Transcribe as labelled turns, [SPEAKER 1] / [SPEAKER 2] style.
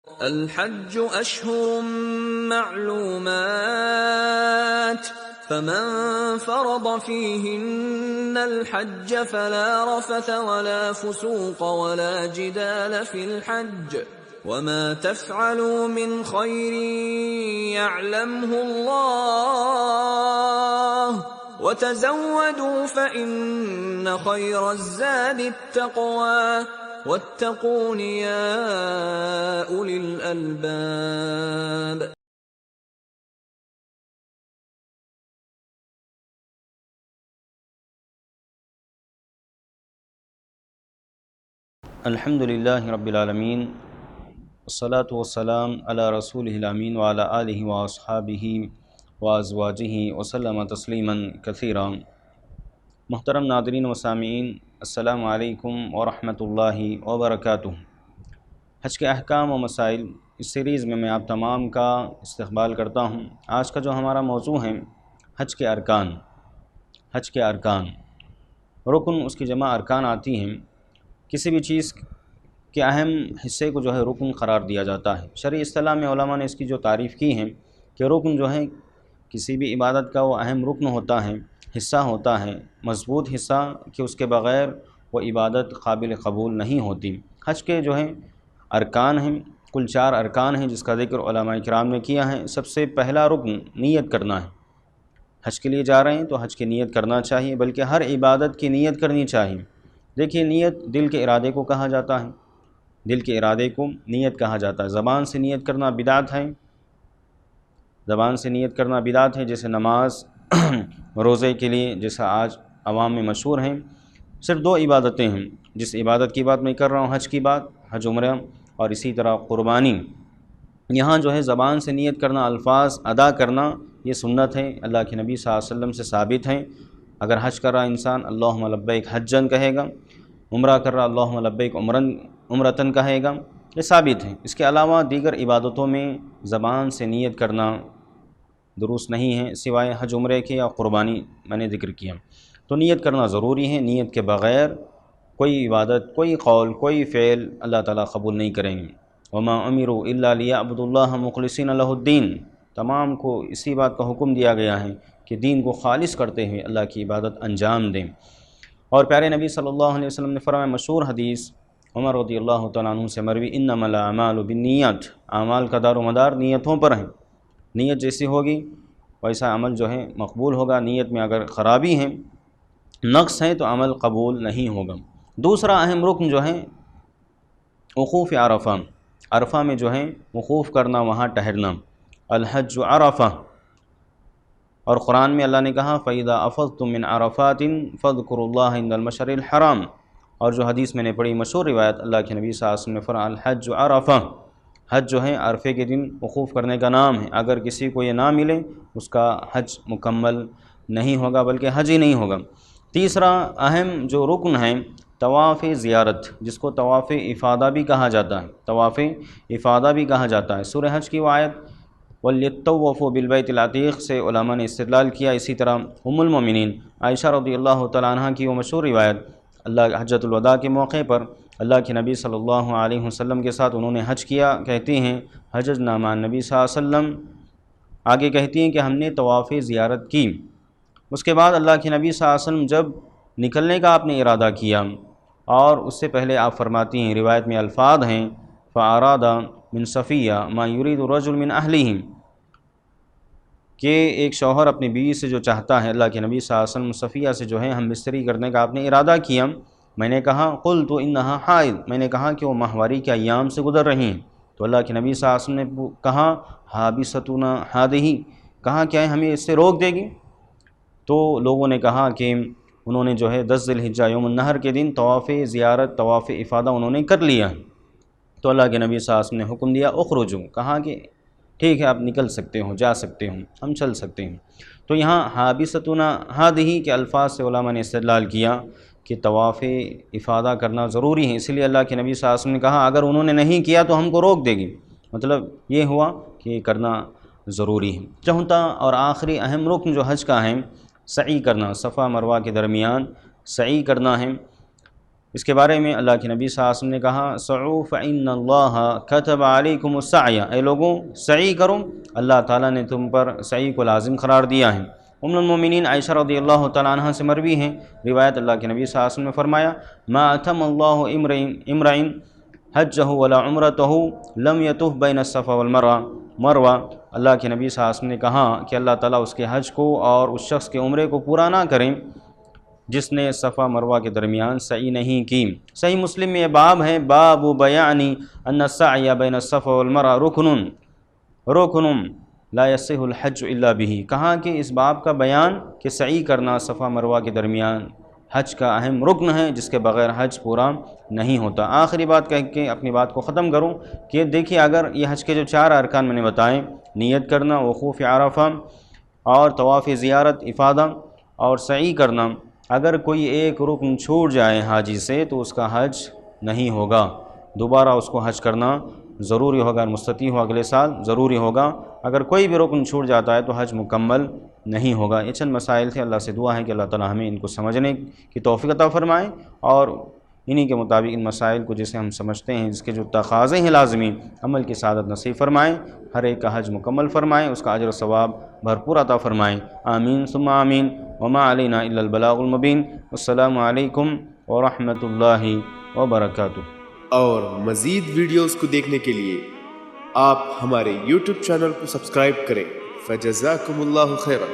[SPEAKER 1] الحج أشهر معلومات فمن فرض فيهن الحج فلا رفث ولا فسوق ولا جدال في الحج وما تفعلوا من خير يعلمه الله وتزودوا فإن خير الزاد التقوى واتقون يا أولي الألباب.
[SPEAKER 2] الحمد للہ رب العالمین والصلاة والسلام علی رسولہ الامین وعلی آلہ واصحابہ وازواجہ وسلم تسلیما کثیرا۔ محترم ناظرین و سامعین، السلام علیکم ورحمۃ اللہ وبرکاتہ۔ حج کے احکام و مسائل اس سیریز میں آپ تمام کا استقبال کرتا ہوں۔ آج کا جو ہمارا موضوع ہے حج کے ارکان۔ حج کے ارکان، رکن اس کی جمع ارکان آتی ہیں۔ کسی بھی چیز کے اہم حصے کو جو ہے رکن قرار دیا جاتا ہے۔ شرعی اصطلاح میں علماء نے اس کی جو تعریف کی ہے کہ رکن جو ہے کسی بھی عبادت کا وہ اہم رکن ہوتا ہے، حصہ ہوتا ہے، مضبوط حصہ کہ اس کے بغیر وہ عبادت قابل قبول نہیں ہوتی۔ حج کے جو ہے ارکان ہیں، کل 4 ارکان ہیں جس کا ذکر علماء کرام نے کیا ہے۔ سب سے پہلا رکن نیت کرنا ہے۔ حج کے لیے جا رہے ہیں تو حج کی نیت کرنا چاہیے، بلکہ ہر عبادت کی نیت کرنی چاہیے۔ دیکھیے، نیت دل کے ارادے کو کہا جاتا ہے، دل کے ارادے کو نیت کہا جاتا ہے۔ زبان سے نیت کرنا بدعت ہے، زبان سے نیت کرنا بدعت ہے، جیسے نماز روزے کے لیے جیسا آج عوام میں مشہور ہیں۔ صرف 2 عبادتیں ہیں جس عبادت کی بات میں کر رہا ہوں، حج کی بات، حج عمرہ، اور اسی طرح قربانی۔ یہاں جو ہے زبان سے نیت کرنا، الفاظ ادا کرنا، یہ سنت ہے، اللہ کے نبی صلی اللہ علیہ وسلم سے ثابت ہیں۔ اگر حج کر رہا انسان اللہم لبیک حجن کہے گا، عمرہ کر رہا اللہم لبیک عمرتن کہے گا، یہ ثابت ہے۔ اس کے علاوہ دیگر عبادتوں میں زبان سے نیت کرنا درست نہیں ہے، سوائے حج عمرے کے یا قربانی میں نے ذکر کیا۔ تو نیت کرنا ضروری ہے، نیت کے بغیر کوئی عبادت، کوئی قول، کوئی فعل اللہ تعالیٰ قبول نہیں کریں گے۔ وما امروا الا لیعبدوا اللہ مخلصین لہ الدین، تمام کو اسی بات کا حکم دیا گیا ہے کہ دین کو خالص کرتے ہوئے اللہ کی عبادت انجام دیں۔ اور پیارے نبی صلی اللہ علیہ وسلم نے فرمایا، مشہور حدیث عمر رضی اللہ تعالیٰ عنہ سے مروی، انما الاعمال بالنیات، اعمال کا دار و مدار نیتوں پر ہیں۔ نیت جیسی ہوگی ویسا عمل جو ہے مقبول ہوگا۔ نیت میں اگر خرابی ہے، نقص ہے، تو عمل قبول نہیں ہوگا۔ دوسرا اہم رکن جو ہے وقوف عرفہ، عرفہ میں جو ہے وقوف کرنا، وہاں ٹھہرنا، الحج عرفہ۔ اور قرآن میں اللہ نے کہا فَإِذَا أَفَضْتُم مِّنْ عَرَفَاتٍ فَاذْكُرُوا اللَّهَ عِندَ الْمَشْعَرِ الْحَرَامِ۔ اور جو حدیث میں نے پڑھی مشہور روایت، اللہ کے نبی صلی اللہ علیہ وسلم نے فرمایا الحج عرفہ، حج جو ہے عرفے کے دن وقوف کرنے کا نام ہے۔ اگر کسی کو یہ نہ ملے اس کا حج مکمل نہیں ہوگا، بلکہ حج ہی نہیں ہوگا۔ تیسرا اہم جو رکن ہے طواف زیارت، جس کو طواف افادہ بھی کہا جاتا ہے، طواف افادہ بھی کہا جاتا ہے۔ سورہ حج کی وہ آیت وَلْيَطَّوَّفُوا بِالْبَيْتِ الْعَتِيقِ سے علماء نے استدلال کیا۔ اسی طرح ام المومنین عائشہ رضی اللہ تعالیٰ عنہ کی وہ مشہور روایت، اللہ حجۃ الوداع کے موقع پر اللہ کے نبی صلی اللہ علیہ وسلم کے ساتھ انہوں نے حج کیا، کہتی ہیں حججنا مع النبی صلی اللہ علیہ وسلم، آگے کہتی ہیں کہ ہم نے طواف زیارت کی۔ اس کے بعد اللہ کے نبی صلی اللہ علیہ وسلم جب نکلنے کا آپ نے ارادہ کیا، اور اس سے پہلے آپ فرماتی ہیں، روایت میں الفاظ ہیں فَأَرَادَ مِن صَفِيَّةَ مَا يُرِيدُ الرَّجُلُ مِنْ أَهْلِهِ، کہ ایک شوہر اپنی بیوی سے جو چاہتا ہے، اللہ کے نبی صلی اللہ علیہ وسلم صفیہ سے جو ہے ہم بستری کرنے کا آپ نے ارادہ کیا۔ میں نے کہا قلت انہا حائض، میں نے کہا کہ وہ ماہواری کے ایام سے گزر رہی ہیں۔ تو اللہ کے نبی صلی اللہ علیہ وسلم نے کہا حابستنا ہذہ، کہا کیا ہے ہمیں اس سے روک دے گی؟ تو لوگوں نے کہا کہ انہوں نے جو ہے 10 ذی الحجہ یوم النحر کے دن طواف زیارت، طواف افادہ انہوں نے کر لیا۔ تو اللہ کے نبی صلی اللہ علیہ وسلم نے حکم دیا اخرجوا، کہا کہ ٹھیک ہے آپ نکل سکتے ہو، جا سکتے ہوں، ہم چل سکتے ہیں۔ تو یہاں حابستنا ہذہ کے الفاظ سے علماء نے استدلال کیا کہ طواف افادہ کرنا ضروری ہے، اس لیے اللہ کے نبی صلی اللہ علیہ وسلم نے کہا اگر انہوں نے نہیں کیا تو ہم کو روک دے گی، مطلب یہ ہوا کہ یہ کرنا ضروری ہے۔ چوتھا اور آخری اہم رکن جو حج کا ہے سعی کرنا، صفا مروہ کے درمیان سعی کرنا ہے۔ اس کے بارے میں اللہ کے نبی صلی اللہ علیہ وسلم نے کہا سعوا فإن اللہ كتب علیکم السعی، اے لوگوں سعی کرو، اللہ تعالیٰ نے تم پر سعی کو لازم قرار دیا ہے۔ ام المومنین عائشہ رضی اللہ تعالیٰ عنہ سے مروی ہیں روایت، اللہ کے نبی صلی اللہ علیہ وسلم نے فرمایا ما اتم اللہ امرئ حجہ ولا عمرتہ لم یطف بین الصفا والمروہ، اللہ کے نبی صلی اللہ علیہ وسلم نے کہا کہ اللہ تعالیٰ اس کے حج کو اور اس شخص کے عمرے کو پورا نہ کریں جس نے صفا مروہ کے درمیان سعی نہیں کی۔ صحیح مسلم میں یہ باب ہے، باب بیان ان السعی بین الصفا والمروہ رکن لا یصح الحج الا بہ، کہا کہ اس باب کا بیان کہ سعی کرنا صفا مروہ کے درمیان حج کا اہم رکن ہے جس کے بغیر حج پورا نہیں ہوتا۔ آخری بات کہہ کے اپنی بات کو ختم کروں کہ دیکھیے اگر یہ حج کے جو 4 ارکان میں نے بتائے، نیت کرنا، وقوف عرفہ اور طواف زیارت افادہ اور سعی کرنا، اگر کوئی ایک رکن چھوٹ جائے حاجی سے تو اس کا حج نہیں ہوگا، دوبارہ اس کو حج کرنا ضروری ہوگا، مستطیع ہو اگلے سال ضروری ہوگا۔ اگر کوئی بھی رکن چھوٹ جاتا ہے تو حج مکمل نہیں ہوگا۔ یہ چند مسائل تھے، اللہ سے دعا ہے کہ اللہ تعالی ہمیں ان کو سمجھنے کی توفیق عطا فرمائے اور انہی کے مطابق ان مسائل کو جسے ہم سمجھتے ہیں، جس کے جو تقاضے ہیں لازمی، عمل کی سعادت نصیب فرمائیں، ہر ایک کا حج مکمل فرمائیں، اس کا اجر و ثواب بھرپور عطا فرمائیں، آمین ثم آمین، وما علینا الا البلاغ المبین۔ السلام علیکم ورحمۃ اللہ وبرکاتہ۔
[SPEAKER 3] اور مزید ویڈیوز کو دیکھنے کے لیے آپ ہمارے YouTube چینل کو سبسکرائب کریں۔ فجزاکم اللہ خیرا۔